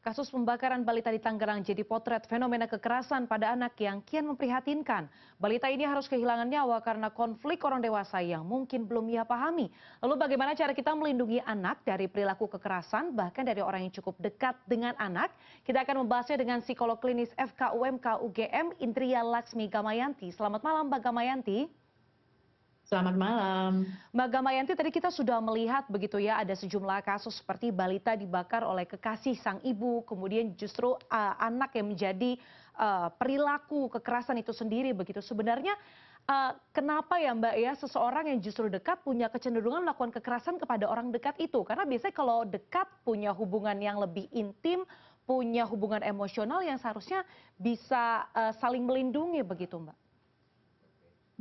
Kasus pembakaran balita di Tangerang jadi potret fenomena kekerasan pada anak yang kian memprihatinkan. Balita ini harus kehilangan nyawa karena konflik orang dewasa yang mungkin belum ia pahami. Lalu bagaimana cara kita melindungi anak dari perilaku kekerasan, bahkan dari orang yang cukup dekat dengan anak? Kita akan membahasnya dengan psikolog klinis FKUMK UGM, Indria Laksmi Gamayanti. Selamat malam, Mbak Gamayanti. Selamat malam. Mbak Gamayanti, tadi kita sudah melihat begitu ya, ada sejumlah kasus seperti balita dibakar oleh kekasih sang ibu, kemudian justru anak yang menjadi perilaku kekerasan itu sendiri begitu. Sebenarnya kenapa ya Mbak ya seseorang yang justru dekat punya kecenderungan melakukan kekerasan kepada orang dekat itu? Karena biasanya kalau dekat punya hubungan yang lebih intim, punya hubungan emosional yang seharusnya bisa saling melindungi begitu Mbak.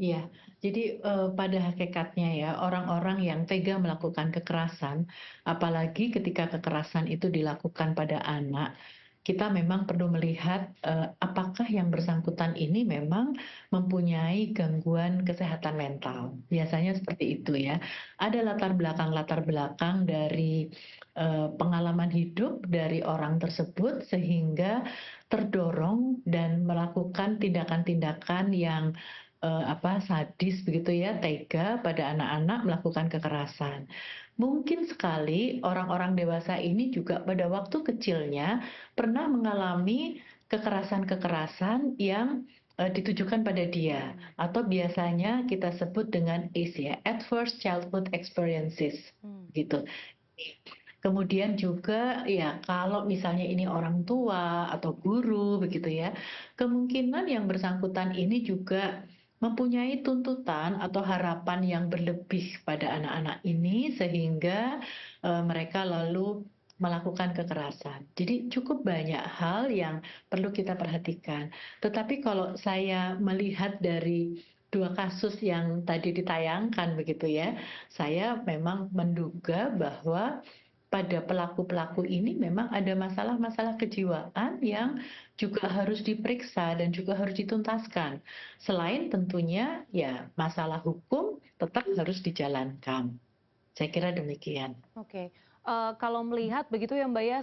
Iya, jadi pada hakikatnya ya orang-orang yang tega melakukan kekerasan, apalagi ketika kekerasan itu dilakukan pada anak, kita memang perlu melihat apakah yang bersangkutan ini memang mempunyai gangguan kesehatan mental. Biasanya seperti itu ya. Ada latar belakang dari pengalaman hidup dari orang tersebut sehingga terdorong dan melakukan tindakan-tindakan yang sadis begitu ya, tega pada anak-anak melakukan kekerasan. Mungkin sekali orang-orang dewasa ini juga pada waktu kecilnya pernah mengalami kekerasan-kekerasan yang ditujukan pada dia atau biasanya kita sebut dengan ACE ya, Adverse Childhood Experiences gitu. Kemudian juga ya kalau misalnya ini orang tua atau guru begitu ya, kemungkinan yang bersangkutan ini juga mempunyai tuntutan atau harapan yang berlebih pada anak-anak ini sehingga mereka lalu melakukan kekerasan. Jadi cukup banyak hal yang perlu kita perhatikan. Tetapi kalau saya melihat dari dua kasus yang tadi ditayangkan begitu ya, saya memang menduga bahwa pada pelaku-pelaku ini memang ada masalah-masalah kejiwaan yang juga harus diperiksa dan juga harus dituntaskan. Selain tentunya ya masalah hukum tetap harus dijalankan. Saya kira demikian. Oke, kalau melihat begitu ya Mbak ya,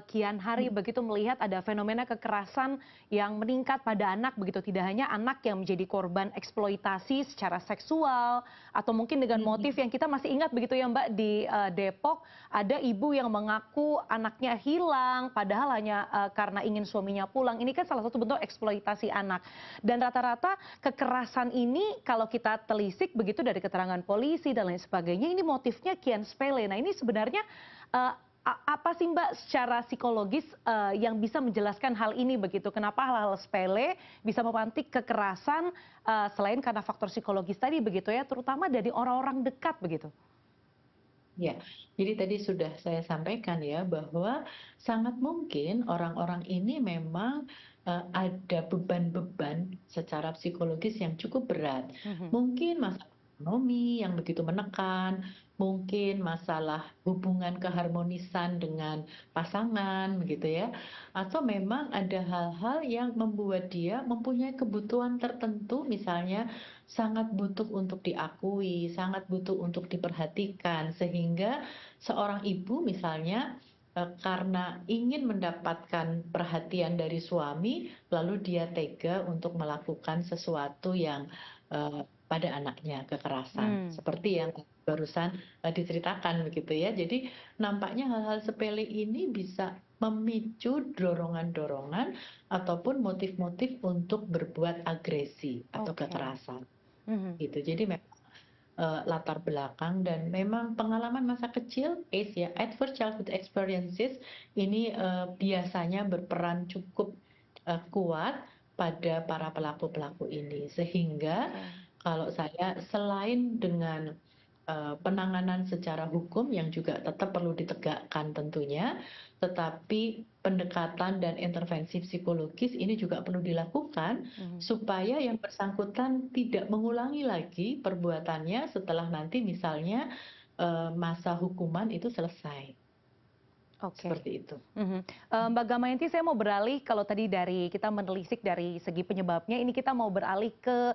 kian hari begitu melihat ada fenomena kekerasan yang meningkat pada anak begitu, tidak hanya anak yang menjadi korban eksploitasi secara seksual atau mungkin dengan motif yang kita masih ingat begitu ya Mbak di Depok, ada ibu yang mengaku anaknya hilang padahal hanya karena ingin suaminya pulang. Ini kan salah satu bentuk eksploitasi anak. Dan rata-rata kekerasan ini kalau kita telisik begitu dari keterangan polisi dan lain sebagainya, ini motifnya kian sepele. Nah ini sebenarnya apa sih Mbak secara psikologis yang bisa menjelaskan hal ini begitu? Kenapa hal-hal sepele bisa memantik kekerasan selain karena faktor psikologis tadi begitu ya, terutama dari orang-orang dekat begitu? Ya, jadi tadi sudah saya sampaikan ya bahwa sangat mungkin orang-orang ini memang ada beban-beban secara psikologis yang cukup berat. Mhm. Mungkin masalah ekonomi yang begitu menekan, mungkin masalah hubungan keharmonisan dengan pasangan begitu ya. Atau memang ada hal-hal yang membuat dia mempunyai kebutuhan tertentu misalnya sangat butuh untuk diakui, sangat butuh untuk diperhatikan, sehingga seorang ibu misalnya karena ingin mendapatkan perhatian dari suami, lalu dia tega untuk melakukan sesuatu yang pada anaknya kekerasan, Hmm. seperti yang barusan diceritakan begitu ya. Jadi nampaknya hal-hal sepele ini bisa memicu dorongan-dorongan ataupun motif-motif untuk berbuat agresi atau Oke. kekerasan. Mhm. Gitu. Jadi memang, latar belakang dan memang pengalaman masa kecil, ACE ya, Adverse Childhood Experiences ini, biasanya berperan cukup, kuat pada para pelaku-pelaku ini. Sehingga Oke. kalau saya selain dengan, penanganan secara hukum yang juga tetap perlu ditegakkan tentunya, tetapi pendekatan dan intervensi psikologis ini juga perlu dilakukan Mhm. supaya yang bersangkutan tidak mengulangi lagi perbuatannya setelah nanti misalnya, masa hukuman itu selesai, Oke. seperti itu. Mhm. Mbak Gamayanti, saya mau beralih kalau tadi dari kita menelisik dari segi penyebabnya, ini kita mau beralih ke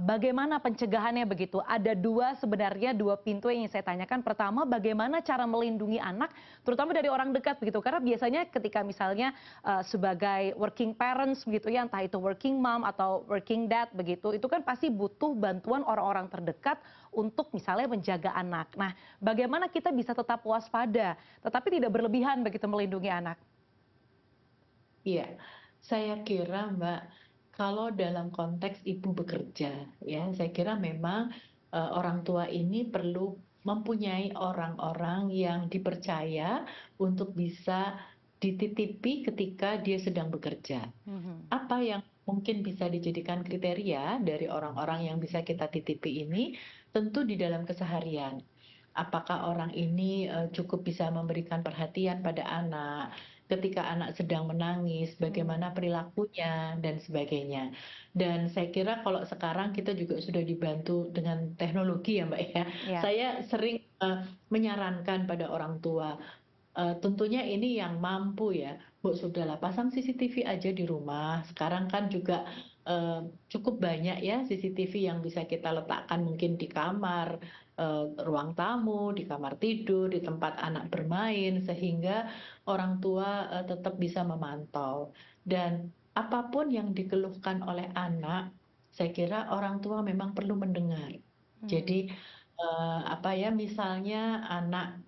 bagaimana pencegahannya begitu? Ada sebenarnya dua pintu yang ingin saya tanyakan. Pertama, bagaimana cara melindungi anak, terutama dari orang dekat begitu? Karena biasanya ketika misalnya sebagai working parents begitu ya, entah itu working mom atau working dad begitu, itu kan pasti butuh bantuan orang-orang terdekat untuk misalnya menjaga anak. Nah, bagaimana kita bisa tetap waspada, tetapi tidak berlebihan begitu melindungi anak? Iya, saya kira Mbak, kalau dalam konteks ibu bekerja, ya, saya kira memang orang tua ini perlu mempunyai orang-orang yang dipercaya untuk bisa dititipi ketika dia sedang bekerja. Mhm. Apa yang mungkin bisa dijadikan kriteria dari orang-orang yang bisa kita titipi ini, tentu di dalam keseharian. Apakah orang ini cukup bisa memberikan perhatian pada anak, ketika anak sedang menangis, Hmm. bagaimana perilakunya, dan sebagainya. Dan saya kira kalau sekarang kita juga sudah dibantu dengan teknologi ya Mbak ya. Ya. Saya sering menyarankan pada orang tua, tentunya ini yang mampu ya, Bu, sudahlah pasang CCTV aja di rumah. Sekarang kan juga cukup banyak ya CCTV yang bisa kita letakkan mungkin di kamar, ruang tamu, di kamar tidur, di tempat anak bermain, sehingga orang tua tetap bisa memantau. Dan apapun yang dikeluhkan oleh anak, saya kira orang tua memang perlu mendengar. Hmm. Jadi apa ya, misalnya anak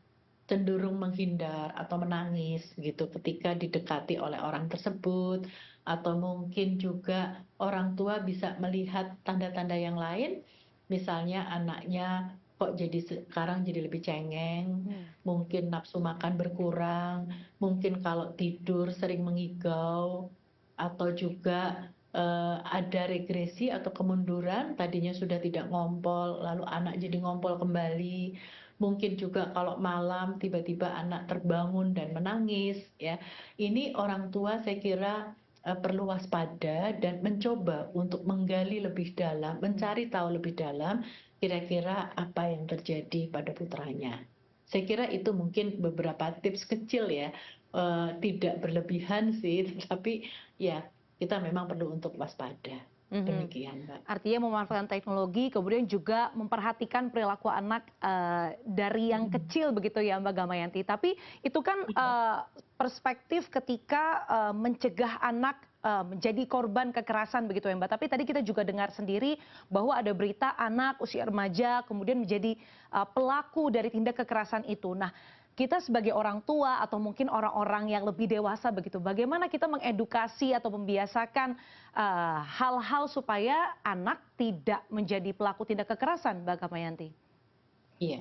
cenderung menghindar atau menangis gitu ketika didekati oleh orang tersebut, atau mungkin juga orang tua bisa melihat tanda-tanda yang lain, misalnya anaknya kok jadi sekarang jadi lebih cengeng, Hmm. mungkin nafsu makan berkurang, mungkin kalau tidur sering mengigau, atau juga ada regresi atau kemunduran, tadinya sudah tidak ngompol, lalu anak jadi ngompol kembali. Mungkin juga kalau malam tiba-tiba anak terbangun dan menangis, ya. Ini orang tua saya kira perlu waspada dan mencoba untuk menggali lebih dalam, Hmm. mencari tahu lebih dalam kira-kira apa yang terjadi pada putranya. Saya kira itu mungkin beberapa tips kecil ya, tidak berlebihan sih, tetapi ya kita memang perlu untuk waspada. Mhm. Demikian, Mbak. Artinya memanfaatkan teknologi, kemudian juga memperhatikan perilaku anak, dari yang Mhm. kecil begitu ya Mbak Gamayanti. Tapi itu kan, Iya, perspektif ketika, mencegah anak, menjadi korban kekerasan begitu ya Mbak. Tapi tadi kita juga dengar sendiri bahwa ada berita anak usia remaja kemudian menjadi, pelaku dari tindak kekerasan itu. Nah, kita sebagai orang tua atau mungkin orang-orang yang lebih dewasa begitu, bagaimana kita mengedukasi atau membiasakan hal-hal supaya anak tidak menjadi pelaku tindak kekerasan, Mbak Kamayanti? iya.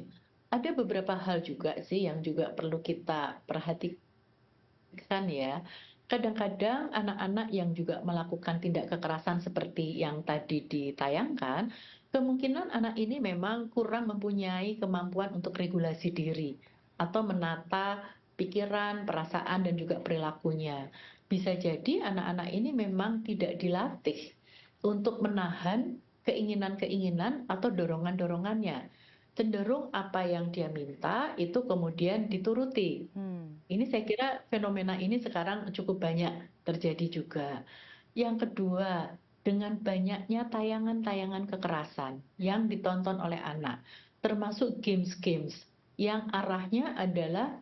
Ada beberapa hal juga sih yang juga perlu kita perhatikan ya. Kadang-kadang anak-anak yang juga melakukan tindak kekerasan seperti yang tadi ditayangkan, kemungkinan anak ini memang kurang mempunyai kemampuan untuk regulasi diri atau menata pikiran, perasaan, dan juga perilakunya. Bisa jadi anak-anak ini memang tidak dilatih untuk menahan keinginan-keinginan atau dorongan-dorongannya. Cenderung apa yang dia minta itu kemudian dituruti. Hmm. Ini saya kira fenomena ini sekarang cukup banyak terjadi juga. Yang kedua, dengan banyaknya tayangan-tayangan kekerasan yang ditonton oleh anak, termasuk games-games yang arahnya adalah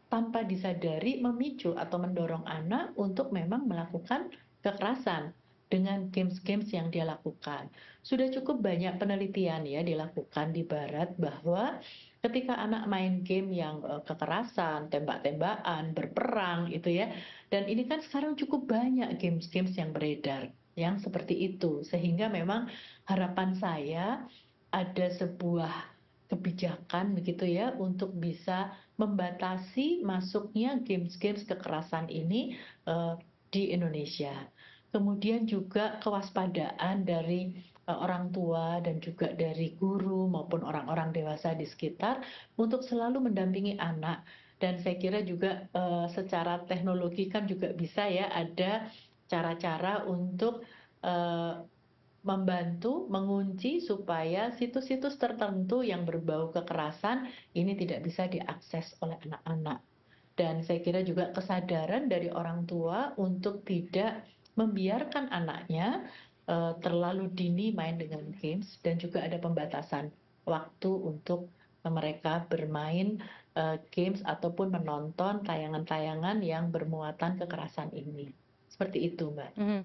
tanpa disadari memicu atau mendorong anak untuk memang melakukan kekerasan dengan games-games yang dia lakukan. Sudah cukup banyak penelitian ya dilakukan di barat bahwa ketika anak main game yang kekerasan, tembak-tembakan, berperang itu ya. Dan ini kan sekarang cukup banyak games-games yang beredar yang seperti itu. Sehingga memang harapan saya ada sebuah kebijakan begitu ya untuk bisa membatasi masuknya games-games kekerasan ini di Indonesia. Kemudian juga kewaspadaan dari orang tua dan juga dari guru maupun orang-orang dewasa di sekitar untuk selalu mendampingi anak. Dan saya kira juga secara teknologi kan juga bisa ya ada cara-cara untuk eh, membantu mengunci supaya situs-situs tertentu yang berbau kekerasan ini tidak bisa diakses oleh anak-anak. Dan saya kira juga kesadaran dari orang tua untuk tidak membiarkan anaknya terlalu dini main dengan games dan juga ada pembatasan waktu untuk mereka bermain games ataupun menonton tayangan-tayangan yang bermuatan kekerasan ini. Seperti itu, Mbak. Mhm.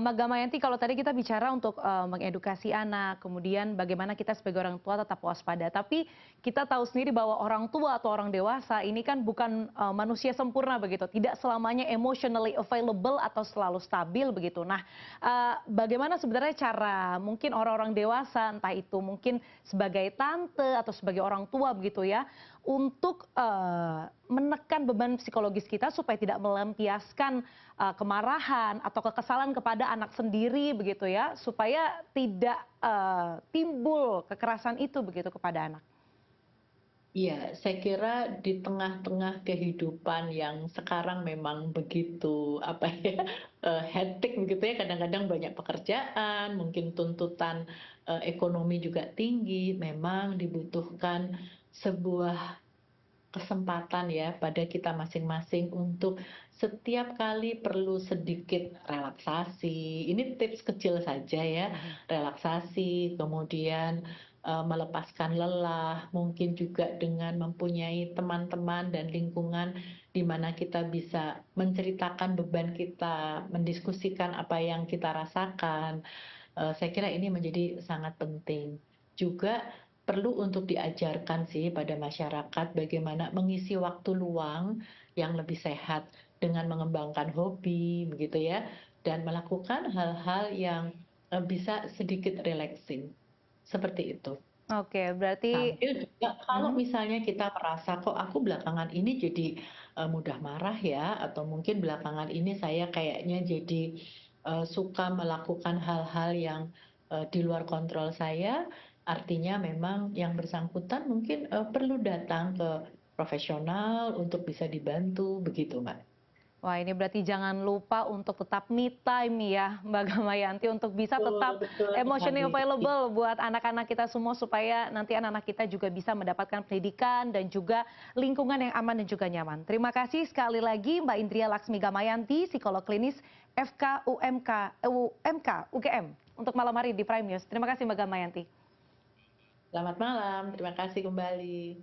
Mbak Gamayanti, kalau tadi kita bicara untuk mengedukasi anak, kemudian bagaimana kita sebagai orang tua tetap waspada. Tapi kita tahu sendiri bahwa orang tua atau orang dewasa ini kan bukan manusia sempurna begitu, tidak selamanya emotionally available atau selalu stabil begitu. Nah, bagaimana sebenarnya cara mungkin orang-orang dewasa, entah itu mungkin sebagai tante atau sebagai orang tua begitu ya, untuk menekan beban psikologis kita supaya tidak melampiaskan kemarahan atau kekesalan kepada anak sendiri begitu ya, supaya tidak timbul kekerasan itu begitu kepada anak. Iya, saya kira di tengah-tengah kehidupan yang sekarang memang begitu, apa ya, hektik begitu ya, kadang-kadang banyak pekerjaan, mungkin tuntutan, ekonomi juga tinggi, memang dibutuhkan sebuah kesempatan ya pada kita masing-masing untuk setiap kali perlu sedikit relaksasi. Ini tips kecil saja ya, Mhm. relaksasi, kemudian melepaskan lelah, mungkin juga dengan mempunyai teman-teman dan lingkungan di mana kita bisa menceritakan beban kita, mendiskusikan apa yang kita rasakan. Saya kira ini menjadi sangat penting. Juga perlu untuk diajarkan sih pada masyarakat bagaimana mengisi waktu luang yang lebih sehat dengan mengembangkan hobi, begitu ya, dan melakukan hal-hal yang bisa sedikit relaxing, seperti itu. Oke, berarti Sambil juga kalau mhm. misalnya kita merasa, "Kok aku belakangan ini jadi, mudah marah ya," atau mungkin belakangan ini saya kayaknya jadi, suka melakukan hal-hal yang, di luar kontrol saya, artinya memang yang bersangkutan mungkin, perlu datang ke profesional untuk bisa dibantu, begitu, Mbak. Wah, ini berarti jangan lupa untuk tetap me time ya, Mbak Gamayanti, untuk bisa Betul tetap betul emotionally sekali. available buat anak-anak kita semua supaya nanti anak-anak kita juga bisa mendapatkan pendidikan dan juga lingkungan yang aman dan juga nyaman. Terima kasih sekali lagi Mbak Indria Laksmi Gamayanti, psikolog klinis FK UMK UGM untuk malam hari di Prime News. Terima kasih Mbak Gamayanti. Selamat malam, terima kasih kembali.